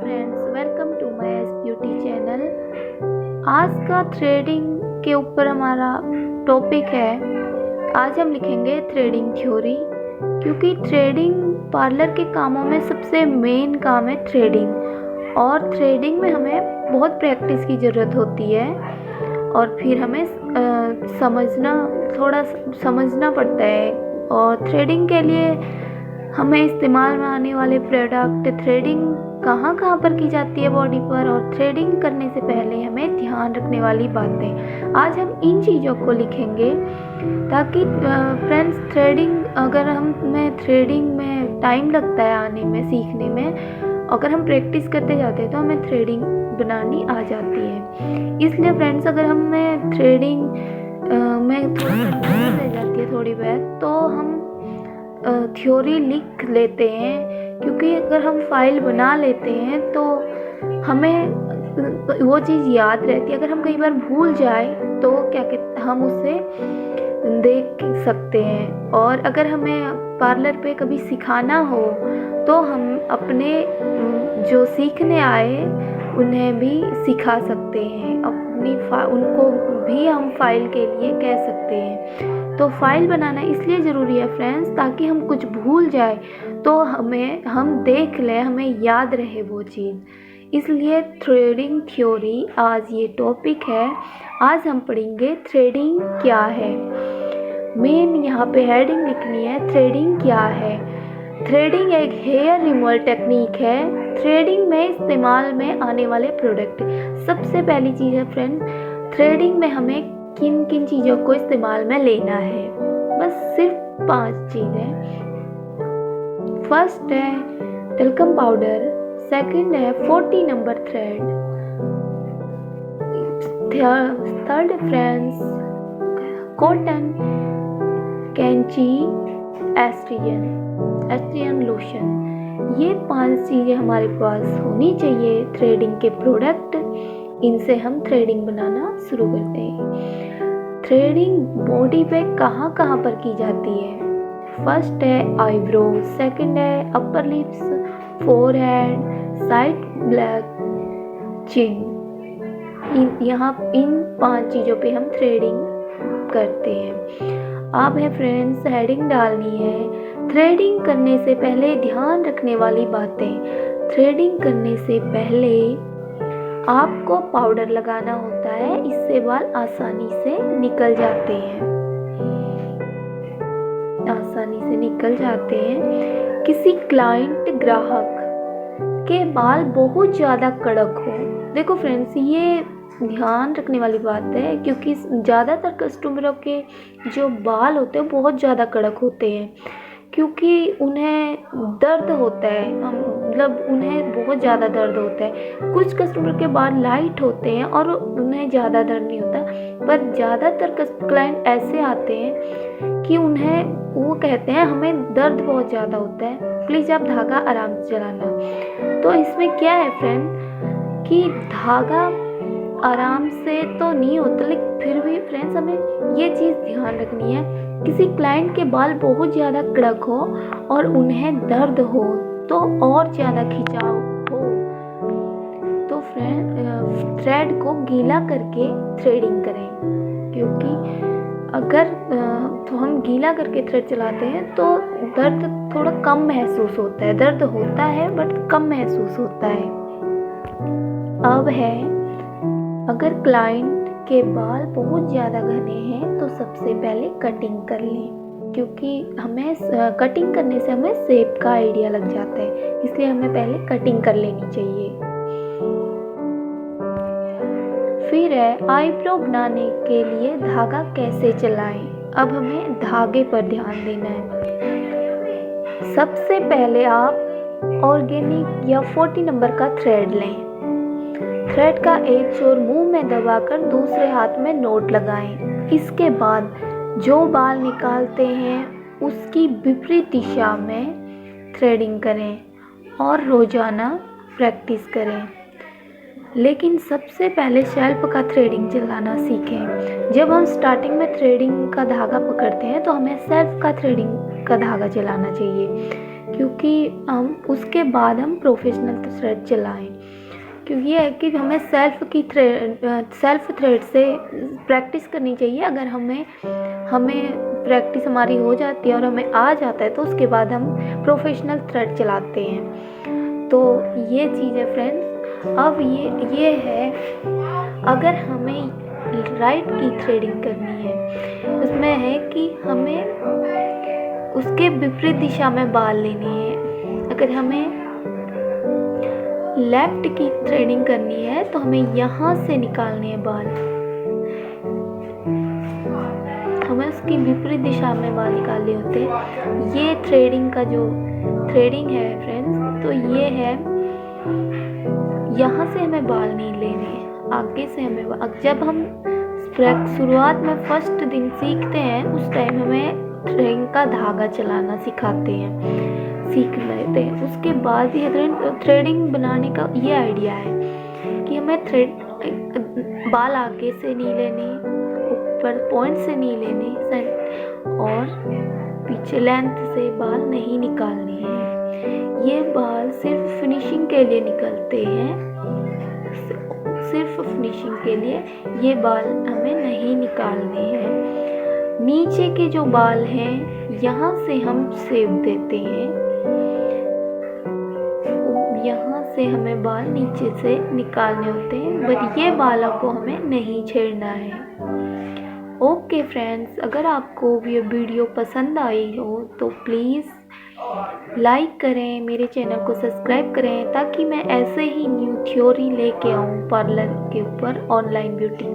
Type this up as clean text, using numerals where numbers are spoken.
Friends, welcome to my S beauty channel. आज का threading के ऊपर हमारा टॉपिक है। आज हम लिखेंगे थ्रेडिंग थ्योरी, क्योंकि थ्रेडिंग पार्लर के कामों में सबसे मेन काम है थ्रेडिंग। और थ्रेडिंग में हमें बहुत प्रैक्टिस की ज़रूरत होती है और फिर हमें थोड़ा समझना पड़ता है। और थ्रेडिंग के लिए हमें इस्तेमाल में आने वाले प्रोडक्ट, थ्रेडिंग कहाँ कहाँ पर की जाती है बॉडी पर, और थ्रेडिंग करने से पहले हमें ध्यान रखने वाली बातें, आज हम इन चीज़ों को लिखेंगे ताकि फ्रेंड्स थ्रेडिंग में टाइम लगता है आने में, सीखने में। अगर हम प्रैक्टिस करते जाते हैं तो हमें थ्रेडिंग बनानी आ जाती है। इसलिए फ्रेंड्स, अगर हमें थ्रेडिंग में रह जाती है थोड़ी बहुत, तो हम थ्योरी लिख लेते हैं, क्योंकि अगर हम फाइल बना लेते हैं तो हमें वो चीज़ याद रहती है। अगर हम कई बार भूल जाए तो हम उसे देख सकते हैं। और अगर हमें पार्लर पे कभी सिखाना हो तो हम अपने जो सीखने आए उन्हें भी सिखा सकते हैं, उनको भी हम फाइल के लिए कह सकते हैं। तो फाइल बनाना इसलिए ज़रूरी है फ्रेंड्स, ताकि हम कुछ भूल जाए तो हम देख लें, हमें याद रहे वो चीज़। इसलिए थ्रेडिंग थ्योरी आज ये टॉपिक है। आज हम पढ़ेंगे थ्रेडिंग क्या है। मेन यहाँ पे हेडिंग लिखनी है, थ्रेडिंग क्या है। थ्रेडिंग एक हेयर रिमूवल टेक्निक है। थ्रेडिंग में इस्तेमाल में आने वाले प्रोडक्ट, सबसे पहली चीज़ है फ्रेंड्स, थ्रेडिंग में हमें किन किन चीज़ों को इस्तेमाल में लेना है। बस सिर्फ 5 चीज़ें। फर्स्ट है टल्कम पाउडर, सेकंड है 40 number thread, third friends cotton, कैंची, एस्ट्रियन लोशन। ये 5 चीज़ें हमारे पास होनी चाहिए थ्रेडिंग के प्रोडक्ट। इनसे हम थ्रेडिंग बनाना शुरू करते हैं। थ्रेडिंग बॉडी पे कहाँ कहाँ पर की जाती है। फर्स्ट है आईब्रो, सेकंड है upper lips, forehead, side black, chin. इन 5 चीज़ों पे हम थ्रेडिंग करते हैं। अब है फ्रेंड्स हेडिंग डालनी है। थ्रेडिंग करने से पहले ध्यान रखने वाली बातें। थ्रेडिंग करने से पहले आपको पाउडर लगाना होता है, इससे बाल आसानी से निकल जाते हैं। किसी क्लाइंट, ग्राहक के बाल बहुत ज़्यादा कड़क हो। देखो फ्रेंड्स, ये ध्यान रखने वाली बात है, क्योंकि ज़्यादातर कस्टमरों के जो बाल होते हैं बहुत ज़्यादा कड़क होते हैं, क्योंकि उन्हें दर्द होता है, मतलब उन्हें बहुत ज़्यादा दर्द होता है। कुछ कस्टमर के बाल लाइट होते हैं और उन्हें ज़्यादा दर्द नहीं होता, पर ज़्यादातर क्लाइंट ऐसे आते हैं कि वो कहते हैं हमें दर्द बहुत ज़्यादा होता है, प्लीज़ आप धागा आराम से चलाना। तो इसमें क्या है फ्रेंड कि धागा आराम से तो नहीं होता, लेकिन फिर भी फ्रेंड्स हमें ये चीज़ ध्यान रखनी है। किसी क्लाइंट के बाल बहुत ज़्यादा कड़क हो और उन्हें दर्द हो, तो और ज़्यादा खिंचाव हो, तो थ्रेड को गीला करके थ्रेडिंग करें। क्योंकि अगर तो हम गीला करके थ्रेड चलाते हैं तो दर्द थोड़ा कम महसूस होता है। दर्द होता है बट कम महसूस होता है। अब है, अगर क्लाइंट के बाल बहुत ज़्यादा घने हैं तो सबसे पहले कटिंग कर लें, क्योंकि हमें कटिंग करने से हमें शेप का आइडिया लग जाता है, इसलिए हमें पहले कटिंग कर लेनी चाहिए। फिर है आईब्रो बनाने के लिए धागा कैसे चलाएं। अब हमें धागे पर ध्यान देना है। सबसे पहले आप ऑर्गेनिक या 40 नंबर का थ्रेड लें। थ्रेड का एक छोर मुंह में दबाकर दूसरे हाथ में नोट लगाएं। इसके बाद जो बाल निकालते हैं उसकी विपरीत दिशा में थ्रेडिंग करें और रोजाना प्रैक्टिस करें। लेकिन सबसे पहले शेल्फ का थ्रेडिंग चलाना सीखें। जब हम स्टार्टिंग में थ्रेडिंग का धागा पकड़ते हैं तो हमें शेल्फ का थ्रेडिंग का धागा चलाना चाहिए। क्योंकि हम उसके बाद हम प्रोफेशनल थ्रेड चलाएं। क्योंकि ये है कि हमें सेल्फ थ्रेड से प्रैक्टिस करनी चाहिए। अगर हमें प्रैक्टिस हमारी हो जाती है और हमें आ जाता है तो उसके बाद हम प्रोफेशनल थ्रेड चलाते हैं। तो ये चीज़ है फ्रेंड्स। अब ये है, अगर हमें राइट की थ्रेडिंग करनी है, उसमें है कि हमें उसके विपरीत दिशा में बाल लेने हैं। अगर हमें लेफ्ट की थ्रेडिंग करनी है तो हमें यहाँ से निकालने हैं बाल, हमें उसकी विपरीत दिशा में बाल निकालने होते हैं। ये थ्रेडिंग का जो थ्रेडिंग है फ्रेंड्स, तो ये है, यहाँ से हमें बाल नहीं लेने, आगे से हमें। जब हम शुरुआत में फर्स्ट दिन सीखते हैं उस टाइम हमें थ्रेडिंग का धागा चलाना सीख लेते हैं। उसके बाद ये थ्रेडिंग बनाने का ये आइडिया है कि हमें बाल आगे से नहीं लेने, ऊपर पॉइंट से नहीं लेने, और पीछे लेंथ से बाल नहीं निकालने हैं। ये बाल सिर्फ फिनिशिंग के लिए निकलते हैं, सिर्फ फिनिशिंग के लिए ये बाल हमें नहीं निकालने हैं। नीचे के जो बाल हैं यहाँ से हम शेप देते हैं, यहाँ से हमें बाल नीचे से निकालने होते हैं, बट ये बालों को हमें नहीं छेड़ना है। ओके फ्रेंड्स, अगर आपको ये वीडियो पसंद आई हो तो प्लीज़ लाइक करें, मेरे चैनल को सब्सक्राइब करें, ताकि मैं ऐसे ही न्यू थ्योरी लेके आऊँ पार्लर के ऊपर, ऑनलाइन ब्यूटी।